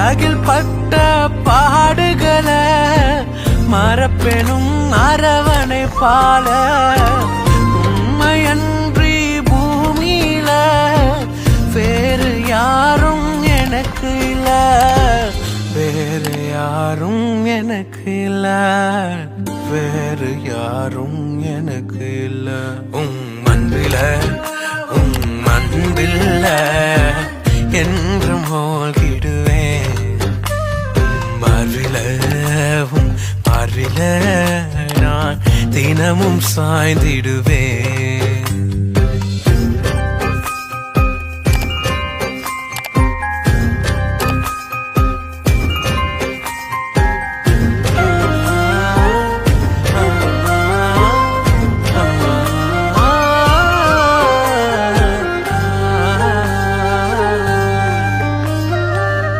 உலகில் பட்ட பாடுகளை மறப்பெனும் அரவணை பால உண்மையன்றி பூமியில வேறு யாரும் எனக்கு இல்ல, வேறு யாரும் எனக்கு இல்ல, வேறு யாரும் எனக்கு இல்ல. அன்பில அன்பில்ல என்றும் மூழ்கிடுவேன். மார்பில நான் தினமும் சாய்ந்திடுவேன்.